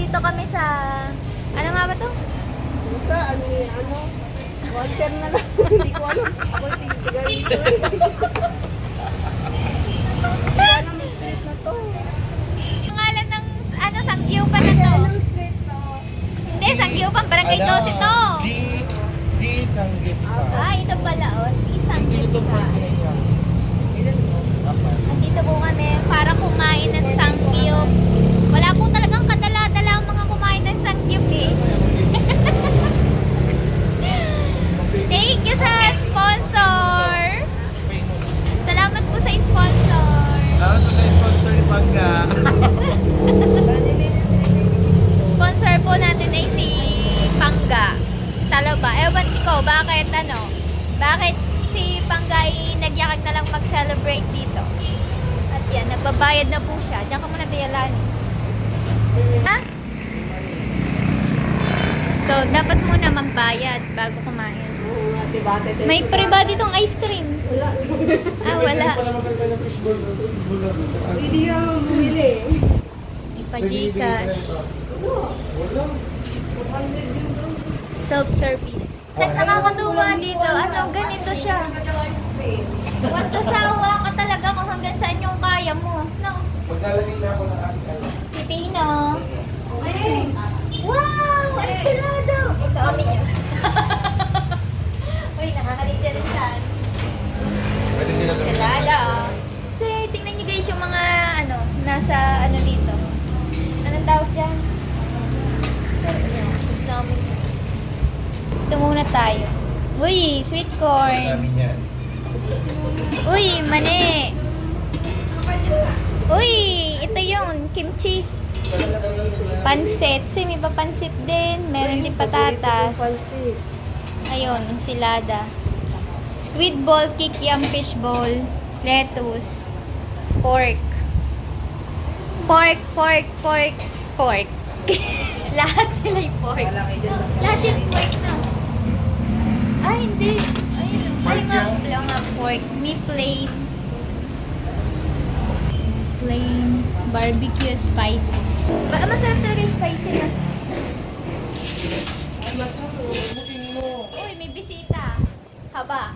nandito kami sa... Ano nga ba to? Sa water na lang. Hindi ko alam. Ako tiga rito eh. Hindi ko alam yung street na to. Pangalan ng Sanggiyupan na to. Anong street to? Hindi, Sanggiyupan. Barangay 12 ito. Si Sanggipsa. Ah, ito pala oh. Si Sanggiyupa. Nandito po kami para kumain ng Sanggiyup. Wala po talagang kadala-dala ang mga kumain ng Sanggiyup eh. Thank you sa sponsor. Salamat po sa sponsor. Salamat po sa sponsor ni Pangga. Sponsor po natin ay si Pangga. Si Talaba. Ewan ko, bakit si Pangga ay nagyakag na lang mag-celebrate dito. At yan, nagbabayad na po siya. Diyan ka muna tiyalan. Ha? So, dapat muna magbayad bago kumain. Oo nga, diba? May pre-ba ditong ice cream. Wala. Ah, wala. Hindi naman bumili. Ipa-Gcash. Wala. 200 din daw. Self-service. Nakakatuwa dito. Ano, ganito siya. Wato sawa ka talaga kung hanggang saan yung kaya mo. No? Maglalagay na ako ng aking ano. Pipino. Wow! Ang salado! Sa amin yun. Uy, nakakalitya rin saan. Pwede nila lang. Salada. Kasi tingnan nyo guys yung mga nasa dito. Anong tawag dyan? Gusto namin yun. Ito muna tayo. Uy, sweet corn. Namin yan. Uy, mani. Uy, ito yun, kimchi. Pansit. Kasi may papansit din. Meron din patatas. Ayun, ensilada. Squid ball, kikiam, fish ball, lettuce, pork. Pork. Lahat sila yung pork. Lahat yung pork na. Ay, hindi. Ay nga, pork. May plain. Plain barbecue spicy. Masarap talaga yung spicy na. Ay, masarap. Booking mo. Uy, may bisita. Haba.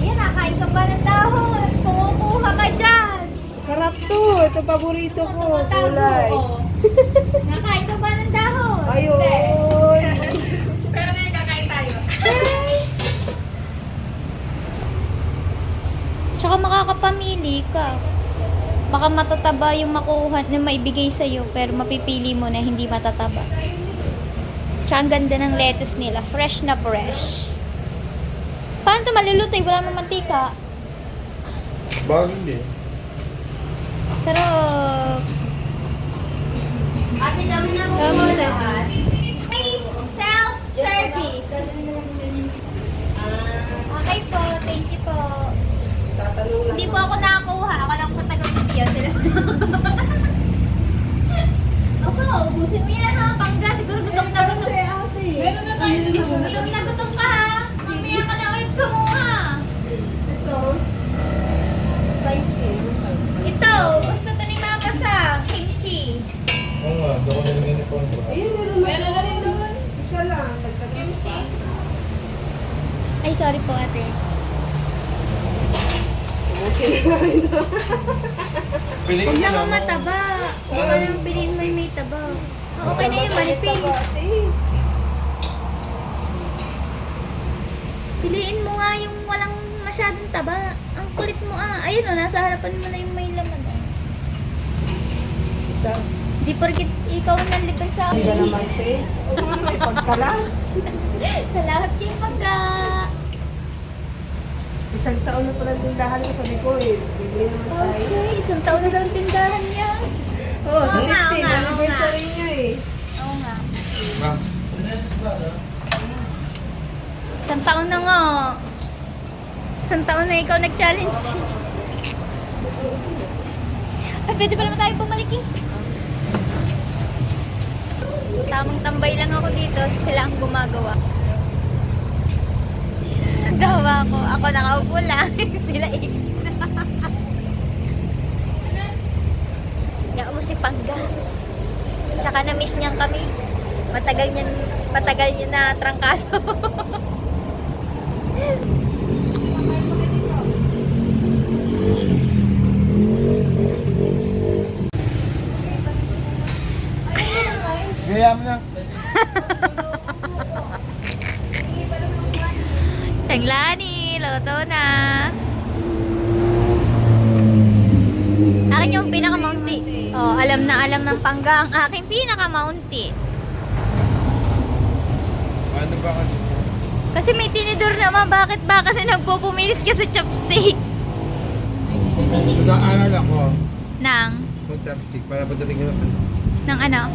Ayan, nakain ka pa ng dahon. Kumukuha ka dyan. Sarap to. Ito paborito ko. Kulay. Nakain ka ba ng dahon? Ayun. Pero ngayon kakain tayo. Tsaka makakapamili ka. Baka matataba yung makuha na maibigay sa'yo, pero mapipili mo na hindi matataba. Tsaka ang ganda ng lettuce nila. Fresh na fresh. Paano ito malulutay? Wala namang mantika. Bagong din. Sarap. Ate, kami na po Kami mo na. lahat. May self-service. Okay po, thank you po. Tatanong lang. Hindi po ako nakakuha. Ako lang po taga-video sila. Ako, ubusin mo yan ha. Pangga, siguro gutom na gutom. Kasi ate. Gutom na gutom ka ha. Mamaya ka na ulit kumuha. Ito. Spicy. Ito, gusto to ni Mama sa kimchi. Oo nga, doon ko nilagay ni Pangga. Ayun, meron na rin doon. Isa lang. Dagdagan mo pa. Ay, sorry po ate. Ubusin na rin doon. Piliin Huwag mo naman lang. mataba. Huwag ka nang piliin mo yung may taba. Okay na yung manipis. Ate. Piliin mo nga yung walang masyadong taba. Ang kulit mo ah. Ayun o, nasa harapan mo na yung may laman. Ito. Di porkit ikaw ang libre sa Hindi ka akin. naman, te. Pagkala. Sa lahat yung pagka... Isang taon na pala tindahan ko. Sabi ko eh. Bibili naman Oh, tayo. say, isang taon na daw ang tindahan niya. Oo, sa Oo nga, 15. oo nga, Anniversary niya eh. Oo nga. Ma. Isang taon na nga. Isang taon na ikaw nag-challenge. Ay, pwede pa naman tayo bumalik eh. Tamang tambay lang ako dito. Sila ang gumagawa. Dawa ako. Ako nakaupo lang. Sila eh. Tsaka na-miss niyan kami. Matagal niya na trangkaso. Gaya mo lang. Changlani, luto na. Akin yung pinaka-mounty. Oh, alam na alam ng pangga ang aking pinaka-mounty. Ano ba kasi? Kasi may tinidor naman, bakit ba? Kasi nagpupumilit ka sa chopstick. Nag-aaral ako Nang, mag-chopstick para pagdating ko nang ano?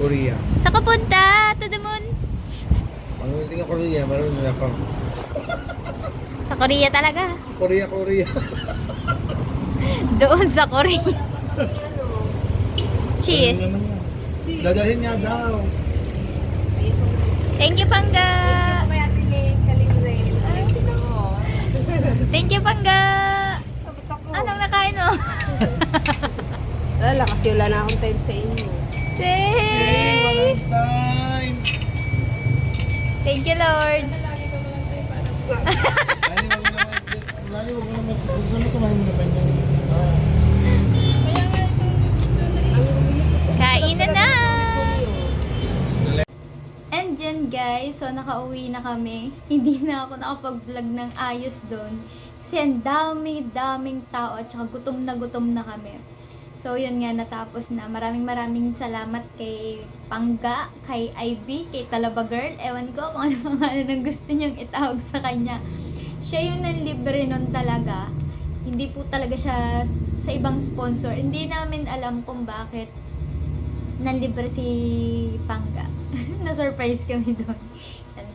Korea. Sa kapunta, to the moon. Pagdating ko Korea, marunong na ako. Sa Korea talaga. Korea. Doon sa Korea. Cheese. Ano naman yan? Dadalhin niya daw. Thank you, Pangga. Kaya tinig sa libre. Ay, tinan mo. Thank you, Pangga. Sagot ako. Anong nakain mo? Wala, kasi wala na akong time sa inyo. Say! Time! Thank you, Lord. Lali, wag mo naman. Gusto mo kumain mo naman yun. Kainan na! And dyan guys, so nakauwi na kami. Hindi na ako nakapag-vlog ng ayos doon. Kasi ang daming tao at saka gutom na kami. So yun nga, natapos na. Maraming salamat kay Pangga, kay IB, kay Talaba Girl. Ewan ko kung ano pangalan ang gusto niyong itawag sa kanya. Siya yung nanlibre nun talaga. Hindi po talaga siya sa ibang sponsor. Hindi namin alam kung bakit nanlibre si Pangga. Na-surprise kami doon.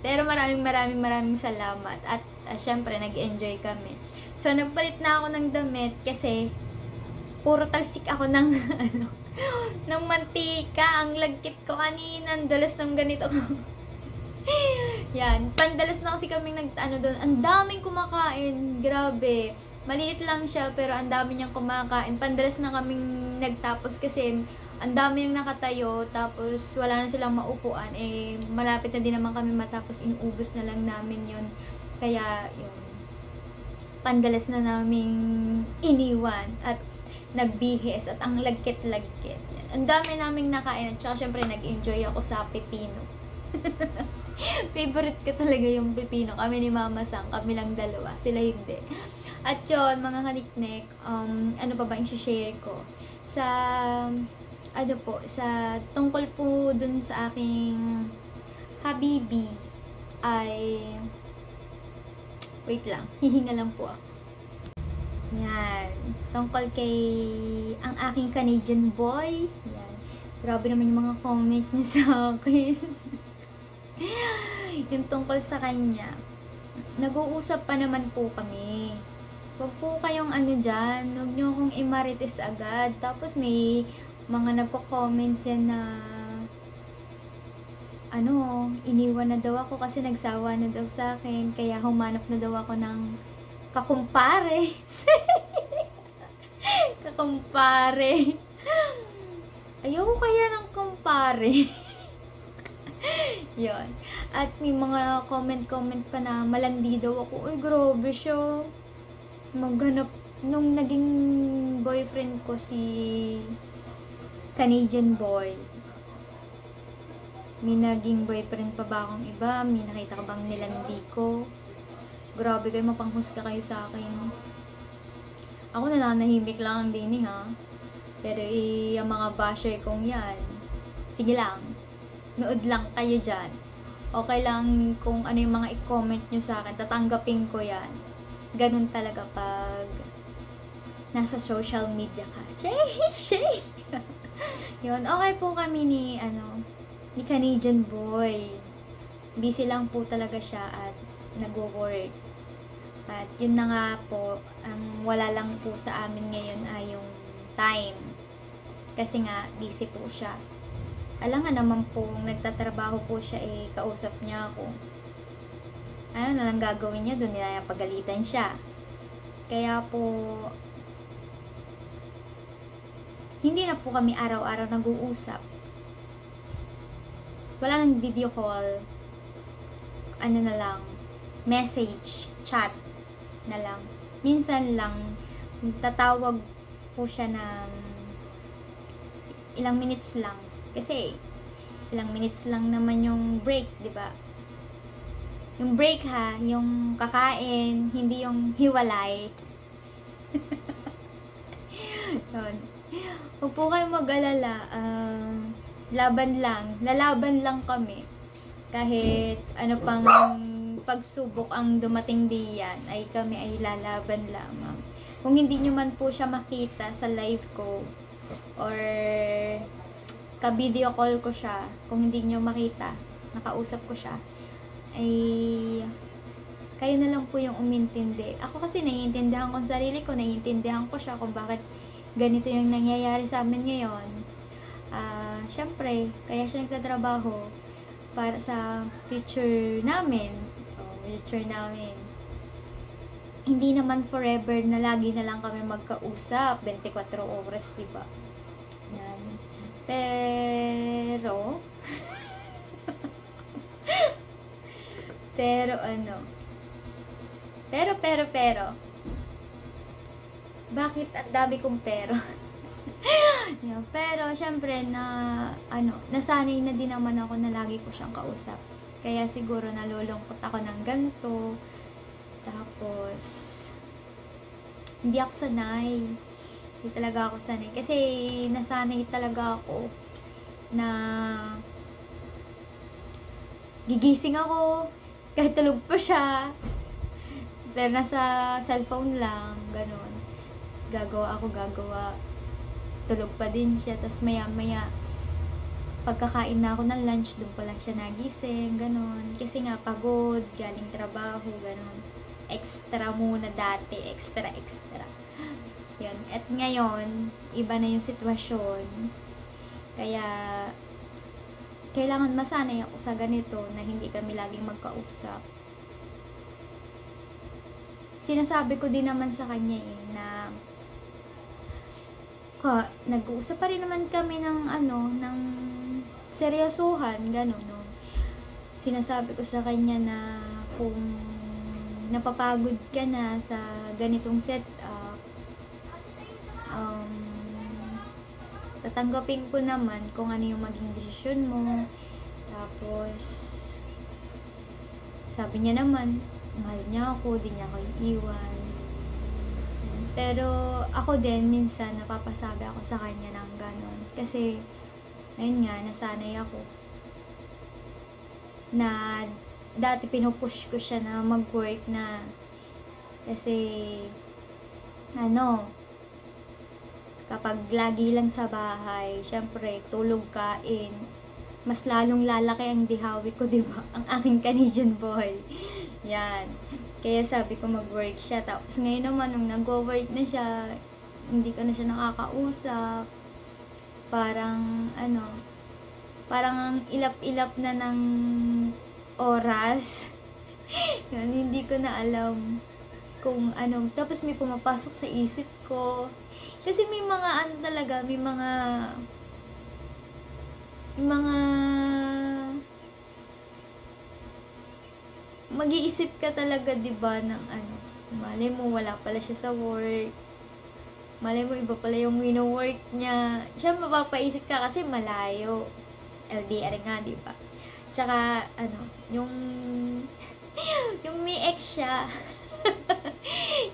Pero maraming salamat. At syempre, nag-enjoy kami. So, nagpalit na ako ng damit kasi puro talsik ako ng ng mantika. Ang lagkit ko kanina. Ang dalas ng ganito. Yan. Pandalas na kasi kami doon. Ang daming kumakain. Grabe. Maliit lang siya pero ang dami niyang kumakain. Pandalas na kaming nagtapos kasi ang dami nang nakatayo tapos wala na silang maupuan. Eh, malapit na din naman kami matapos. Inuubos na lang namin yun. Kaya, yun. Pandalas na naming iniwan at nagbihis at ang lagkit-lagkit. Ang dami naming nakain at saka syempre nag-enjoy ako sa pepino. Favorite ko talaga yung pepino. Kami ni Mama Sang, kami lang dalawa. Sila hindi. At yun, mga kaniknek, ano pa ba yung share ko? Sa, sa tungkol po dun sa aking habibi ay, wait lang, hihinga lang po ako. Yan. Tungkol kay ang aking Canadian boy. Yan. Grabe naman yung mga comment niya sa akin. Yung tungkol sa kanya. Nag-uusap pa naman po kami. Huwag po kayong dyan. Huwag nyo akong imarites agad. Tapos may mga nagko-comment dyan na iniwan na daw ako kasi nagsawa na daw sa akin. Kaya humanap na daw ako ng kakumpare. Kakumpare. Ayoko kaya ng kumpare. Yun. At may mga comment pa na malandi daw ako. Uy, grabe siya. Maghanap nung naging boyfriend ko si Canadian boy. May naging boyfriend pa ba akong iba? May nakita ka bang nilandi ko? Grabe kayo, mapanghusga kayo sa akin. Ako nananahimik lang din ha. Pero yung mga basher kong yan, sige lang. Nood lang kayo dyan. Okay lang kung ano yung mga i-comment nyo sa akin. Tatanggapin ko yan. Ganun talaga pag nasa social media ka. Shay! Yun, okay po kami ni Canadian boy. Busy lang po talaga siya at nagwo-work. At yun na nga po, ang wala lang po sa amin ngayon ay yung time. Kasi nga, busy po siya. Alam nga naman po, nagtatrabaho po siya kausap niya ako. Ano na lang gagawin niya doon, pagalitan siya. Kaya po, hindi na po kami araw-araw nag-uusap. wala nang video call, ano na lang, message, chat na lang. Minsan lang, tatawag po siya ng ilang minutes lang. Kasi, ilang minutes lang naman yung break, di ba? Yung break ha, yung kakain, hindi yung hiwalay. Yun. Huwag po kayo mag-alala. Laban lang. Lalaban lang kami. Kahit ano pang pagsubok ang dumating diyan, ay kami ay lalaban lamang. Kung hindi nyo man po siya makita sa live ko, or ka-video call ko siya, kung hindi nyo makita, nakausap ko siya, ay kayo na lang po yung umintindi. Ako kasi naiintindihan ko ang sarili ko, naiintindihan ko siya kung bakit ganito yung nangyayari sa amin ngayon. Syempre, kaya siya nagtatrabaho para sa future namin. Future namin. Hindi naman forever na lagi na lang kami magkausap, 24 oras, diba? Yan. Pero, pero, bakit ang dami kong pero? Yeah, pero, syempre, nasanay na din naman ako na lagi ko siyang kausap. Kaya siguro nalulungkot ako ng ganito. Tapos, hindi ako sanay. Hindi talaga ako sanay. Kasi, nasanay talaga ako na gigising ako kahit tulog pa siya. Pero nasa cellphone lang, ganun. Gagawa, tulog pa din siya. Tapos maya pagkakain na ako ng lunch, doon pa lang siya nagising, ganun. Kasi nga pagod, galing trabaho, ganun. Extra muna dati, extra. Yun. At ngayon, iba na yung sitwasyon. Kaya kailangan masanay ako sa ganito na hindi kami laging magkausap. Sinasabi ko din naman sa kanya na nag-uusap pa rin naman kami ng ng seryosohan, gano'n, no. Sinasabi ko sa kanya na kung napapagod ka na sa ganitong setup, tatanggapin ko naman kung ano yung maging desisyon mo. Tapos, sabi niya naman, mahal niya ako, di niya ako iiwan. Pero, ako din, minsan, napapasabi ako sa kanya ng ganon. Kasi, ayun nga, nasanay ako. Na, dati pinupush ko siya na mag-work na. Kasi, kapag lagi lang sa bahay, syempre, tulog, kain, mas lalong lalaki ang dihawi ko, diba? Ang aking Canadian boy. Yan. Kaya sabi ko mag-work siya. Tapos ngayon naman, nung nag-work na siya, hindi ko na siya nakakausap. Parang, parang ang ilap-ilap na ng oras. Yun, hindi ko na alam kung ano. Tapos may pumapasok sa isip ko. Kasi may mga talaga, may mga mag-iisip ka talaga, diba, ng malay mo wala pala siya sa work, malay mo iba pala yung wino-work niya, siya mapapaisip ka kasi malayo, LDR nga, diba? Tsaka yung yung may ex siya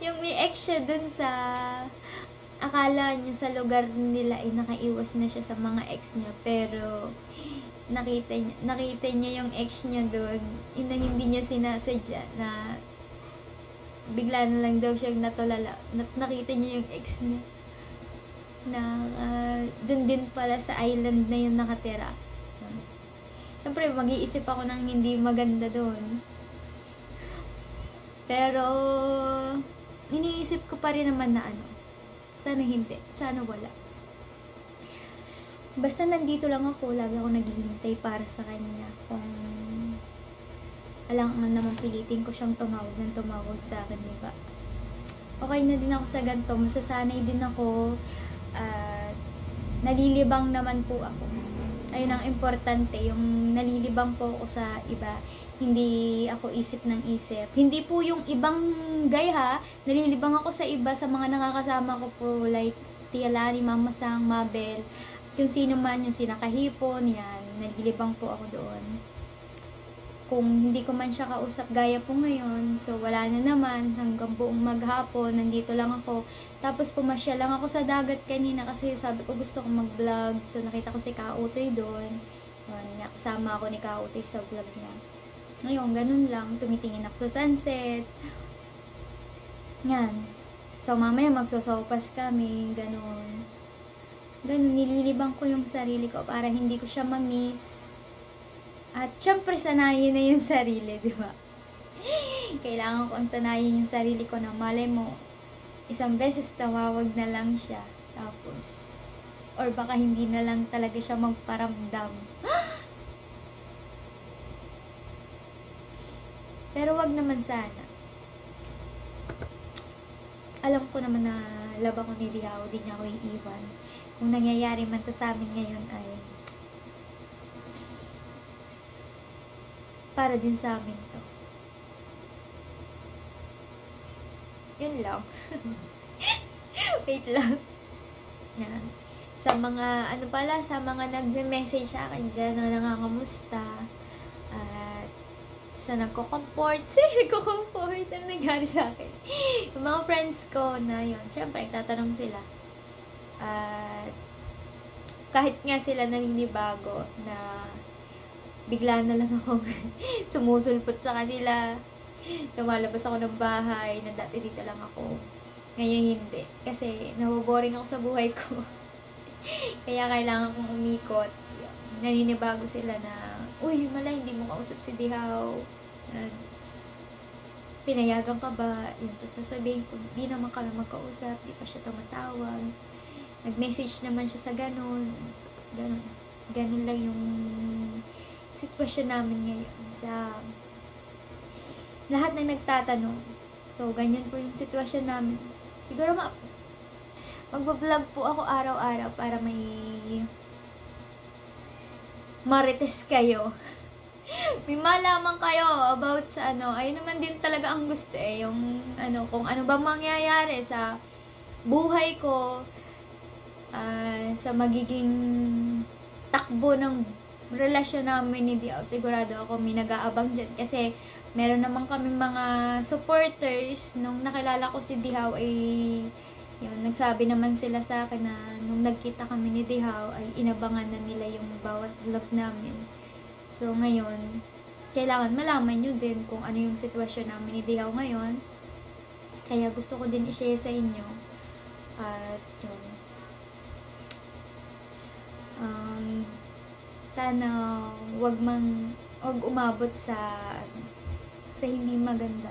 yung may ex siya dun sa akala niya sa lugar nila ay nakaiwas na siya sa mga ex niya, pero nakita niya yung ex niya doon, hindi niya sinasadya, na bigla na lang daw siyang natulala, nakita niya yung ex niya na doon din pala sa island na yun nakatira. Siyempre mag-iisip ako ng hindi maganda doon, pero iniisip ko pa rin naman na sana hindi, sana wala. Basta nandito lang ako, lagi ako naghihintay para sa kanya. Kung alam naman pilitin ko siyang tumawag sa akin, diba? Okay na din ako sa ganito, masasanay din ako, nalilibang naman po ako. ayun ang importante, yung nalilibang po ako sa iba. Hindi ako isip ng isip. Hindi po yung ibang gaya, nalilibang ako sa iba, sa mga nakakasama ko po, like Tia Lani, Mama Sang, Mabel, kung sino man, yung sinakahipon, yan, nalilibang po ako doon. Kung hindi ko man siya kausap gaya po ngayon, so wala na naman, hanggang buong maghapon, nandito lang ako. Tapos pumasya lang ako sa dagat kanina kasi sabi ko gusto kong mag-vlog. So nakita ko si Kautoy doon. Yun, nakasama ako ni Kautoy sa vlog niya. Ngayon, ganun lang, tumitingin ako sa sunset. Yan. So mamaya magsosopas kami, ganun. Ganun, nililibang ko yung sarili ko para hindi ko siya ma-miss. At syempre, sanayin na yung sarili, di ba? Kailangan kong sanayin yung sarili ko na malay mo, isang beses tawawag na lang siya. Tapos, or baka hindi na lang talaga siya magparamdam. Pero wag naman sana. Alam ko naman na love ako ni Diao, di niya ako iiwan. Kung nangyayari man to sa amin ngayon ay para din sa amin to. Yun lang. Wait lang. Yan. Sa mga, ano pala, sa mga nagme-message sa akin dyan na nangangamusta at sa nagko-comfort, ano nangyari sa akin? Yung mga friends ko na yun, syempre, nagtatanong sila. At kahit nga sila naninibago na bigla na lang ako sumusulpot sa kanila. Lumalabas ako ng bahay na dati dito lang ako. Ngayon hindi. Kasi naboboring ako sa buhay ko. Kaya kailangan kong umikot. Naninibago sila na, uy, mala, hindi mo kausap si Dihaw. Pinayagan ka ba? Yun, tapos sasabihin ko, di naman kami magkausap, di pa siya tumatawag. Nag-message naman siya sa ganun. Ganun lang yung sitwasyon namin ngayon sa lahat ng nagtatanong. So, ganyan po yung sitwasyon namin. Siguro magbablog po ako araw-araw para may marites kayo. May malaman kayo about sa ano. Ayun naman din talaga ang gusto yung ano, kung ano ba mangyayari sa buhay ko, sa magiging takbo ng relasyon namin ni Diao, sigurado ako may nag-aabang dyan. Kasi meron naman kami mga supporters. Nung nakilala ko si Diao ay yun, nagsabi naman sila sa akin na nung nagkita kami ni Diao ay inabangan na nila yung bawat vlog namin. So ngayon, kailangan malaman nyo din kung ano yung sitwasyon namin ni Diao ngayon. Kaya gusto ko din i-share sa inyo. At yun. Sana wag umabot sa hindi maganda.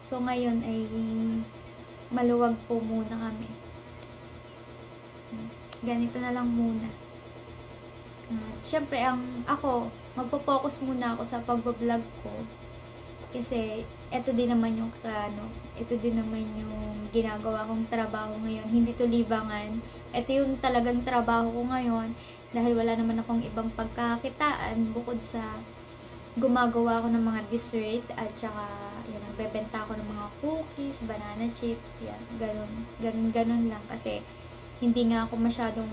So ngayon ay maluwag po muna kami. Ganito na lang muna. Siyempre ako magpo-focus muna ako sa pagbo-vlog ko. Kasi ito din naman yung ginagawa kong trabaho ngayon. Hindi to libangan. Ito yung talagang trabaho ko ngayon. Dahil wala naman akong ibang pagkakakitaan bukod sa gumagawa ako ng mga dessert at saka yun, nagbebenta ako ng mga cookies, banana chips, yan, ganun lang kasi hindi nga ako masyadong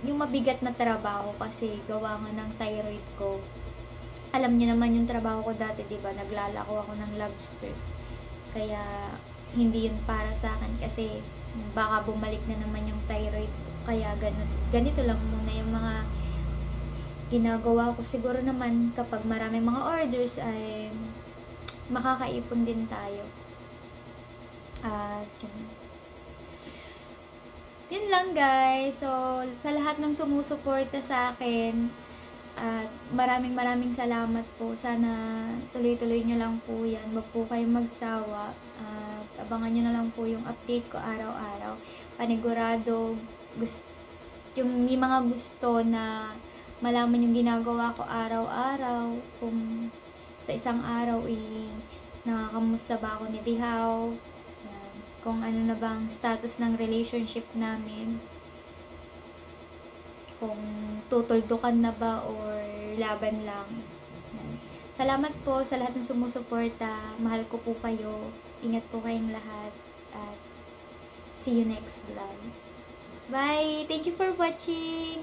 yung mabigat na trabaho kasi gawa nga ng thyroid ko. Alam niyo naman yung trabaho ko dati, di ba? Naglalako ako ng lobster. Kaya hindi yun para sa akin kasi baka bumalik na naman yung thyroid ko. Kaya ganito lang muna yung mga ginagawa ko. Siguro naman kapag marami mga orders ay makakaipon din tayo. At yun lang guys. So sa lahat ng sumusuporta sa akin at maraming salamat po. Sana tuloy-tuloy nyo lang po yan. Wag po kayong magsawa. At abangan nyo na lang po yung update ko araw-araw. Panigurado yung may mga gusto na malaman yung ginagawa ko araw-araw, kung sa isang araw nakakamusta ba ako ni Dihaw, kung ano na bang status ng relationship namin, kung tutuldukan na ba or laban lang. Yan. Salamat po sa lahat ng sumusuporta. Mahal ko po kayo. Ingat po kayong lahat. At see you next vlog. Bye! Thank you for watching!